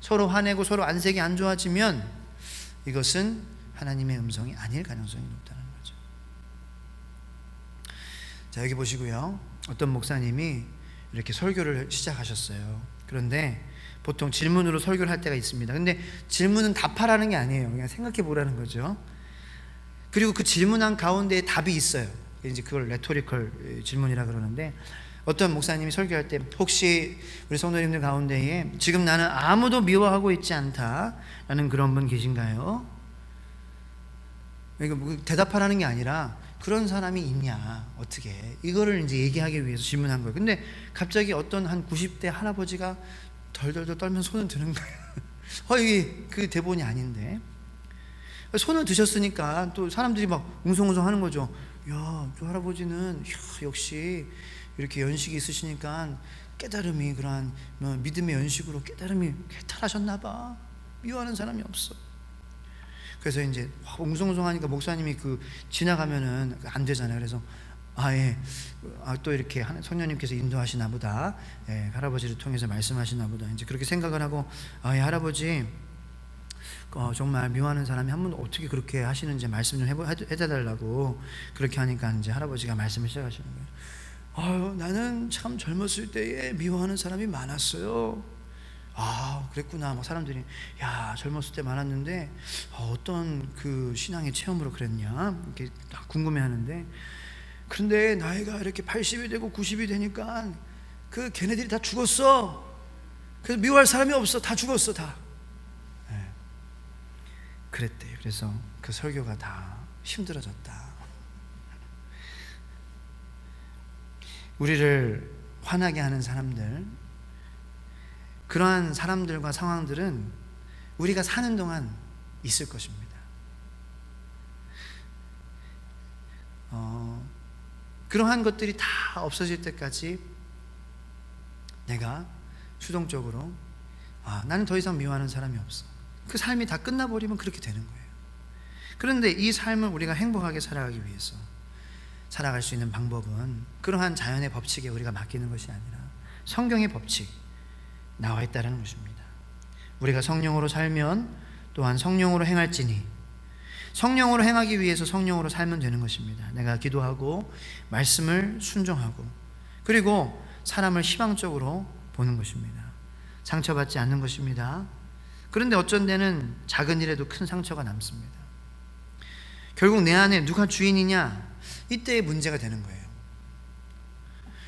서로 화내고 서로 안색이 안 좋아지면 이것은 하나님의 음성이 아닐 가능성이 높다는 거죠. 자, 여기 보시고요. 어떤 목사님이 이렇게 설교를 시작하셨어요. 그런데 보통 질문으로 설교를 할 때가 있습니다. 근데 질문은 답하라는 게 아니에요. 그냥 생각해 보라는 거죠. 그리고 그 질문한 가운데에 답이 있어요. 이제 그걸 레토리컬 질문이라 그러는데, 어떤 목사님이 설교할 때 혹시 우리 성도님들 가운데에 지금 나는 아무도 미워하고 있지 않다라는 그런 분 계신가요? 이거 대답하라는 게 아니라 그런 사람이 있냐, 어떻게, 이거를 이제 얘기하기 위해서 질문한 거예요. 근데 갑자기 어떤 한 90대 할아버지가 덜덜덜 떨면서 손을 드는 거예요. 이게 그 대본이 아닌데. 손을 드셨으니까 또 사람들이 막 웅성웅성 하는 거죠. 야, 저 할아버지는 역시 이렇게 연식이 있으시니까 깨달음이, 그러한 믿음의 연식으로 깨달음이 개탈하셨나 봐. 미워하는 사람이 없어. 그래서 이제 웅성웅성하니까 목사님이 지나가면은 안 되잖아요. 그래서 또 이렇게 성령님께서 인도하시나 보다, 할아버지를 통해서 말씀하시나 보다, 이제 그렇게 생각을 하고, 할아버지 정말 미워하는 사람이 한 번 어떻게 그렇게 하시는지 말씀 좀 해달라고 그렇게 하니까 이제 할아버지가 말씀을 시작하시는 거예요. 나는 참 젊었을 때에 미워하는 사람이 많았어요. 그랬구나. 막 사람들이, 야, 젊었을 때 많았는데 어떤 그 신앙의 체험으로 그랬냐, 이렇게 궁금해하는데, 그런데 나이가 이렇게 80이 되고 90이 되니까 걔네들이 다 죽었어. 그래서 미워할 사람이 없어. 다 죽었어, 다. 그랬대요. 그래서 그 설교가 다 힘들어졌다. 우리를 화나게 하는 사람들, 그러한 사람들과 상황들은 우리가 사는 동안 있을 것입니다. 그러한 것들이 다 없어질 때까지 내가 수동적으로 나는 더 이상 미워하는 사람이 없어, 그 삶이 다 끝나버리면 그렇게 되는 거예요. 그런데 이 삶을 우리가 행복하게 살아가기 위해서 살아갈 수 있는 방법은 그러한 자연의 법칙에 우리가 맡기는 것이 아니라 성경의 법칙 나와 있다는 것입니다. 우리가 성령으로 살면 또한 성령으로 행할지니, 성령으로 행하기 위해서 성령으로 살면 되는 것입니다. 내가 기도하고 말씀을 순종하고, 그리고 사람을 희망적으로 보는 것입니다. 상처받지 않는 것입니다. 그런데 어쩐 데는 작은 일에도 큰 상처가 남습니다. 결국 내 안에 누가 주인이냐, 이때의 문제가 되는 거예요.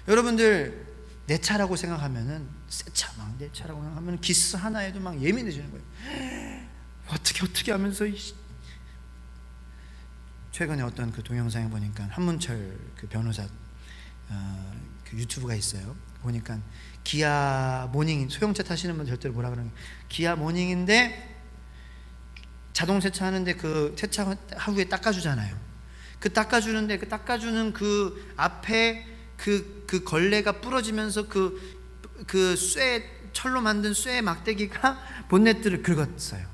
여러분들 내 차라고 생각하면은 새 차 막 내 차라고 하면 기스 하나에도 막 예민해지는 거예요. 어떻게 하면서 최근에 어떤 그 동영상에 보니까 한문철 그 변호사 그 유튜브가 있어요. 보니까 기아 모닝, 소형차 타시는 분 절대로 뭐라 그러는 거예요. 기아 모닝인데 자동 세차 하는데 그 세차 후에 닦아주잖아요. 그 닦아주는데 그 닦아주는 그 앞에 그 걸레가 부러지면서 그 철로 만든 쇠 막대기가 본네트를 긁었어요.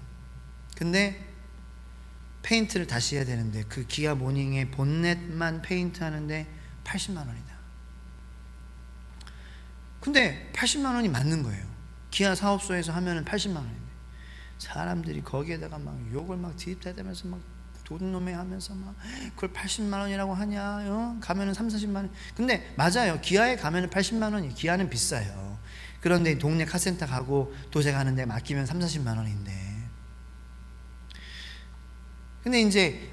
근데 페인트를 다시 해야 되는데 그 기아 모닝의 본넷만 페인트 하는데 80만 원이다. 근데 80만 원이 맞는 거예요. 기아 사업소에서 하면은 80만 원인데 사람들이 거기에다가 막 욕을 막 뒤집대면서 막 도둑놈에 하면서 막 그걸 80만 원이라고 하냐? 가면은 3, 40만 원. 근데 맞아요. 기아에 가면은 80만 원이. 기아는 비싸요. 그런데 동네 카센터 가고 도색하는데 맡기면 3, 40만 원인데. 근데 이제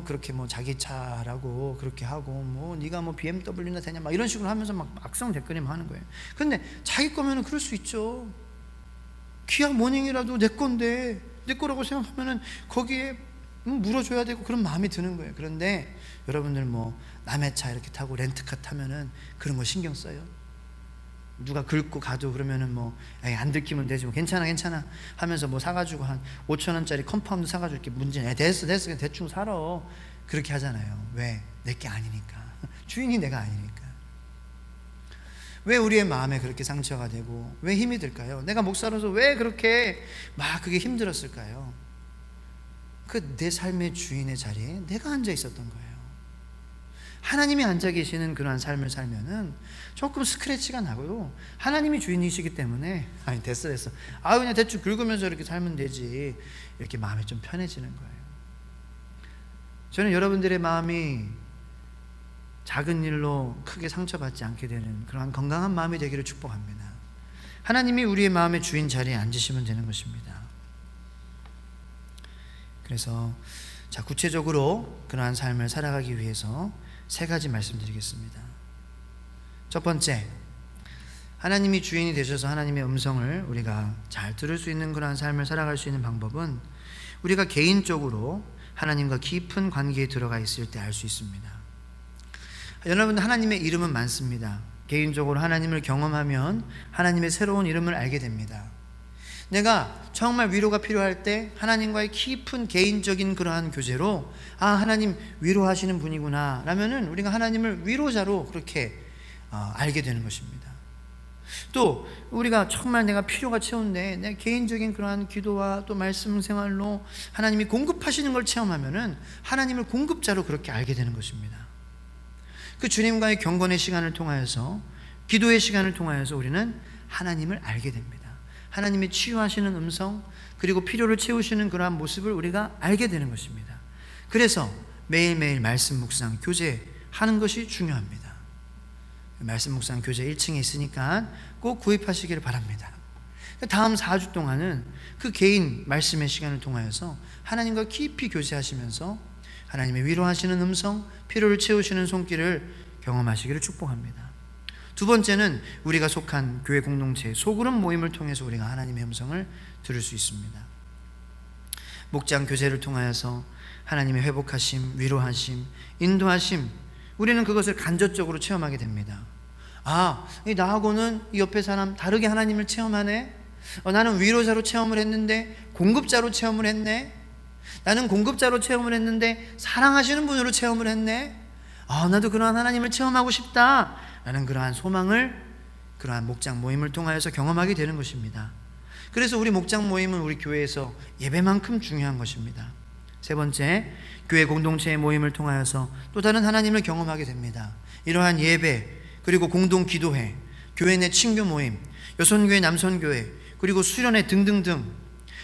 그렇게 자기 차라고 그렇게 하고 네가 BMW나 되냐 막 이런 식으로 하면서 막 악성 댓글이 막 하는 거예요. 근데 자기 거면은 그럴 수 있죠. 기아 모닝이라도 내 건데 내 거라고 생각하면은 거기에 물어줘야 되고 그런 마음이 드는 거예요. 그런데 여러분들 남의 차 이렇게 타고 렌트카 타면은 그런 거 신경 써요? 누가 긁고 가도 그러면은 안 들키면 되지 괜찮아 하면서 사가지고 한 5천 원짜리 컴파운드 사가지고 이렇게 문제 됐어 그냥 대충 살아 그렇게 하잖아요. 왜? 내게 아니니까. 주인이 내가 아니니까. 왜 우리의 마음에 그렇게 상처가 되고 왜 힘이 들까요? 내가 목사로서 왜 그렇게 막 그게 힘들었을까요? 그 내 삶의 주인의 자리에 내가 앉아 있었던 거예요. 하나님이 앉아 계시는 그러한 삶을 살면은 조금 스크래치가 나고요. 하나님이 주인이시기 때문에 됐어 그냥 대충 긁으면서 이렇게 살면 되지 이렇게 마음이 좀 편해지는 거예요. 저는 여러분들의 마음이 작은 일로 크게 상처받지 않게 되는 그러한 건강한 마음이 되기를 축복합니다. 하나님이 우리의 마음의 주인 자리에 앉으시면 되는 것입니다. 그래서 구체적으로 그러한 삶을 살아가기 위해서 3가지 말씀드리겠습니다. 첫 번째, 하나님이 주인이 되셔서 하나님의 음성을 우리가 잘 들을 수 있는 그러한 삶을 살아갈 수 있는 방법은 우리가 개인적으로 하나님과 깊은 관계에 들어가 있을 때 알 수 있습니다. 여러분, 하나님의 이름은 많습니다. 개인적으로 하나님을 경험하면 하나님의 새로운 이름을 알게 됩니다. 내가 정말 위로가 필요할 때 하나님과의 깊은 개인적인 그러한 교제로 하나님 위로하시는 분이구나 라면은 우리가 하나님을 위로자로 그렇게 알게 되는 것입니다. 또 우리가 정말 내가 필요가 채운데 내 개인적인 그러한 기도와 또 말씀 생활로 하나님이 공급하시는 걸 체험하면은 하나님을 공급자로 그렇게 알게 되는 것입니다. 그 주님과의 경건의 시간을 통하여서 기도의 시간을 통하여서 우리는 하나님을 알게 됩니다. 하나님이 치유하시는 음성 그리고 필요를 채우시는 그러한 모습을 우리가 알게 되는 것입니다. 그래서 매일매일 말씀 묵상 교제하는 것이 중요합니다. 말씀 묵상 교제 1층에 있으니까 꼭 구입하시기를 바랍니다. 다음 4주 동안은 그 개인 말씀의 시간을 통하여서 하나님과 깊이 교제하시면서 하나님의 위로하시는 음성, 필요를 채우시는 손길을 경험하시기를 축복합니다. 두 번째는 우리가 속한 교회 공동체 소그룹 모임을 통해서 우리가 하나님의 음성을 들을 수 있습니다. 목장 교제를 통하여서 하나님의 회복하심, 위로하심, 인도하심, 우리는 그것을 간접적으로 체험하게 됩니다. 나하고는 이 옆에 사람 다르게 하나님을 체험하네. 나는 위로자로 체험을 했는데 공급자로 체험을 했네. 나는 공급자로 체험을 했는데 사랑하시는 분으로 체험을 했네. 나도 그러한 하나님을 체험하고 싶다 라는 그러한 소망을 그러한 목장 모임을 통하여서 경험하게 되는 것입니다. 그래서 우리 목장 모임은 우리 교회에서 예배만큼 중요한 것입니다. 세 번째, 교회 공동체의 모임을 통하여서 또 다른 하나님을 경험하게 됩니다. 이러한 예배 그리고 공동 기도회, 교회 내 친교 모임, 여선교회, 남선교회, 그리고 수련회 등등등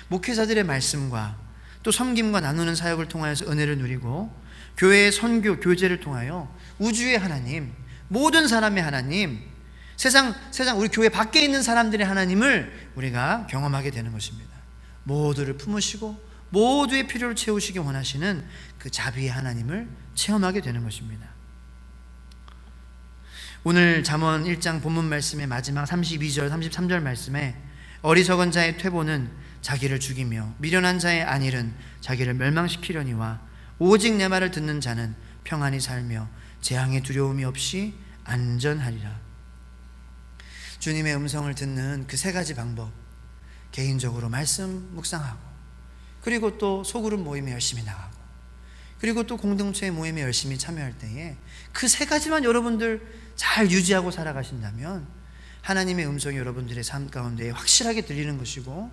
목회자들의 말씀과 또 섬김과 나누는 사역을 통하여서 은혜를 누리고 교회의 선교, 교제를 통하여 우주의 하나님, 모든 사람의 하나님, 세상 우리 교회 밖에 있는 사람들의 하나님을 우리가 경험하게 되는 것입니다. 모두를 품으시고 모두의 필요를 채우시기 원하시는 그 자비의 하나님을 체험하게 되는 것입니다. 오늘 잠언 1장 본문 말씀의 마지막 32절 33절 말씀에 어리석은 자의 퇴보는 자기를 죽이며 미련한 자의 안일은 자기를 멸망시키려니와 오직 내 말을 듣는 자는 평안히 살며 재앙의 두려움이 없이 안전하리라. 주님의 음성을 듣는 그 세 가지 방법, 개인적으로 말씀 묵상하고, 그리고 또 소그룹 모임에 열심히 나가고, 그리고 또 공동체 모임에 열심히 참여할 때에 그 세 가지만 여러분들 잘 유지하고 살아가신다면 하나님의 음성이 여러분들의 삶 가운데 확실하게 들리는 것이고,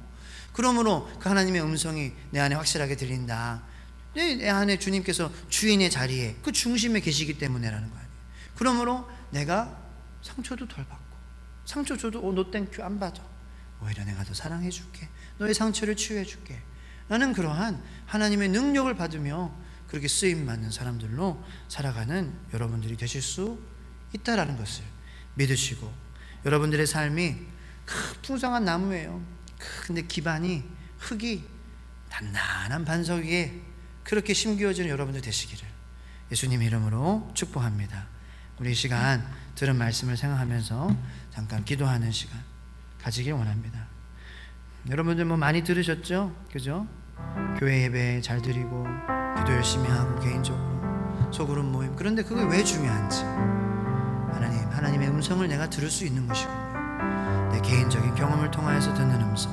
그러므로 그 하나님의 음성이 내 안에 확실하게 들린다, 내 안에 주님께서 주인의 자리에 그 중심에 계시기 때문에라는 거 아니에요. 그러므로 내가 상처도 덜 받고, 상처 줘도 no 땡큐 안 받아, 오히려 내가 더 사랑해 줄게, 너의 상처를 치유해 줄게 라는 그러한 하나님의 능력을 받으며 그렇게 쓰임받는 사람들로 살아가는 여러분들이 되실 수 있다라는 것을 믿으시고, 여러분들의 삶이 풍성한 나무예요. 근데 기반이 흙이 단단한 반석 위에 그렇게 심기어지는 여러분들 되시기를 예수님 이름으로 축복합니다. 우리 이 시간 들은 말씀을 생각하면서 잠깐 기도하는 시간 가지길 원합니다. 여러분들 뭐 많이 들으셨죠? 그죠? 교회 예배 잘 드리고 기도 열심히 하고 개인적으로 소그룹 모임, 그런데 그게 왜 중요한지, 하나님의 음성을 내가 들을 수 있는 것이군요. 내 개인적인 경험을 통하여서 듣는 음성,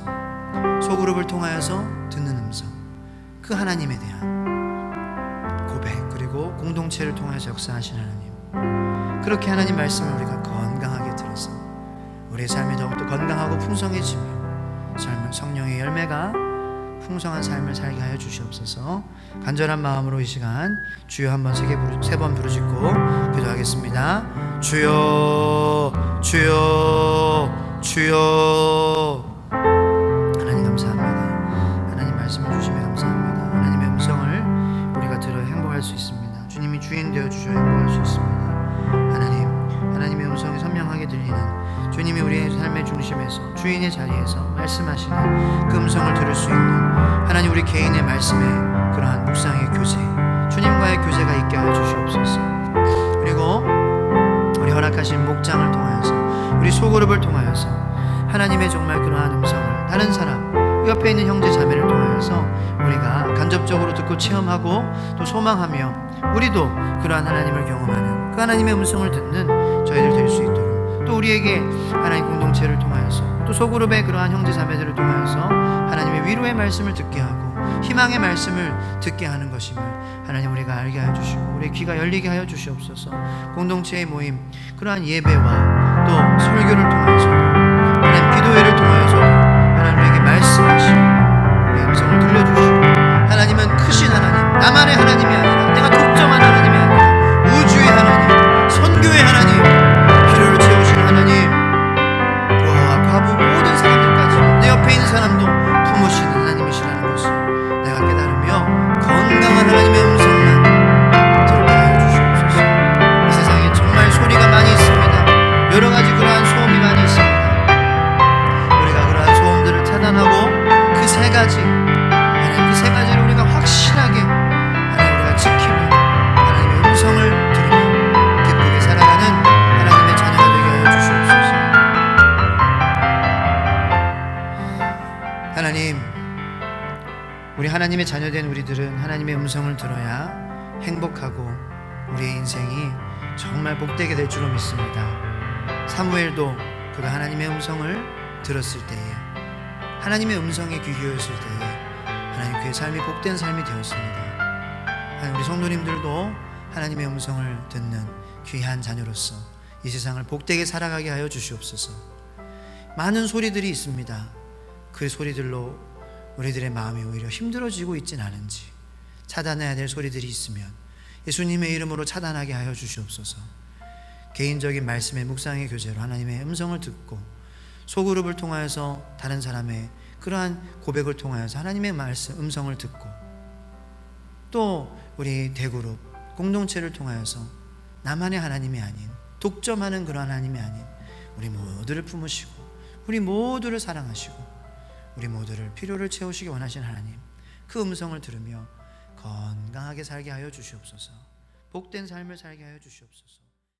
소그룹을 통하여서 듣는 음성, 그 하나님에 대한 고백, 그리고 공동체를 통해서 역사하신 하나님, 그렇게 하나님 말씀을 우리가 건강하게 들어서 우리의 삶이 더욱더 건강하고 풍성해지며 성령의 열매가 풍성한 삶을 살게 하여 주시옵소서. 간절한 마음으로 이 시간 주여 한번 세 번 부르짖고 기도하겠습니다. 주여, 주여, 주여. 하나님 감사합니다. 하나님 말씀을 주시며 감사합니다. 하나님의 음성을 우리가 들어 행복할 수 있습니다. 주님이 주인 되어 주셔야 행복할 수 있습니다. 하나님의 음성이 선명하게 들리는, 주님이 우리의 삶의 중심에서 주인의 자리에서 말씀하시는 그 음성을 들을 수 있는 하나님, 우리 개인의 말씀에 그러한 묵상의 교제, 주님과의 교제가 있게 하여 주시옵소서. 그리고 우리 허락하신 목장을 통하여서, 우리 소그룹을 통하여서 하나님의 정말 그러한 음성을 다른 사람, 옆에 있는 형제 자매를 통하여서 우리가 간접적으로 듣고 체험하고 또 소망하며 우리도 그러한 하나님을 경험하는 그 하나님의 음성을 듣는 저희들 될 수 있도록, 또 우리에게 하나님 공동체를 통하여서 또 소그룹의 그러한 형제 자매들을 통하여서 하나님의 위로의 말씀을 듣게 하고 희망의 말씀을 듣게 하는 것임을 하나님 우리가 알게 하여 주시고 우리의 귀가 열리게 하여 주시옵소서. 공동체의 모임, 그러한 예배와 또 설교를 통하여서, 하나님 기도회를 통하여서 하나님 우리에게 말씀하시고 우리의 음성을 들려주시고, 하나님은 크신 하나님, 나만의 하나님이 아니라 내가 독점한 하나님이 아니라 우주의 하나님, 선교의 하나님, 필요를 채우신 하나님, 고아와 과부 모든 사람들까지 내 옆에 있는 사람도 품으시는 하나님이시라는 것을 내가 깨달으며 건강한 하나님의 음성만 들게 하여 주시옵소서. 이 세상에 정말 소리가 많이 있습니다. 여러 가지 그러한 소음이 많이 있습니다. 우리가 그러한 소음들을 차단하고 그 세 가지, 하나님 그 세 가지를 우리가 확실하게 하나님 우리가 지키며 하나님의 음성을 들으며 기쁘게 살아가는 하나님의 자녀가 되게 하여 주시옵소서. 하나님, 우리 하나님의 자녀된 우리들은 하나님의 음성을 들어야 행복하고 우리의 인생이 정말 복되게 될 줄로 믿습니다. 사무엘도 그가 하나님의 음성을 들었을 때에, 하나님의 음성에 귀 기울였을 때에 하나님 그의 삶이 복된 삶이 되었습니다. 하나님, 우리 성도님들도 하나님의 음성을 듣는 귀한 자녀로서 이 세상을 복되게 살아가게 하여 주시옵소서. 많은 소리들이 있습니다. 그 소리들로 우리들의 마음이 오히려 힘들어지고 있진 않은지, 차단해야 될 소리들이 있으면 예수님의 이름으로 차단하게 하여 주시옵소서. 개인적인 말씀의 묵상의 교제로 하나님의 음성을 듣고, 소그룹을 통하여서 다른 사람의 그러한 고백을 통하여서 하나님의 말씀, 음성을 듣고, 또 우리 대그룹, 공동체를 통하여서 나만의 하나님이 아닌, 독점하는 그러한 하나님이 아닌 우리 모두를 품으시고 우리 모두를 사랑하시고 우리 모두를 필요를 채우시기 원하신 하나님, 그 음성을 들으며 건강하게 살게 하여 주시옵소서. 복된 삶을 살게 하여 주시옵소서.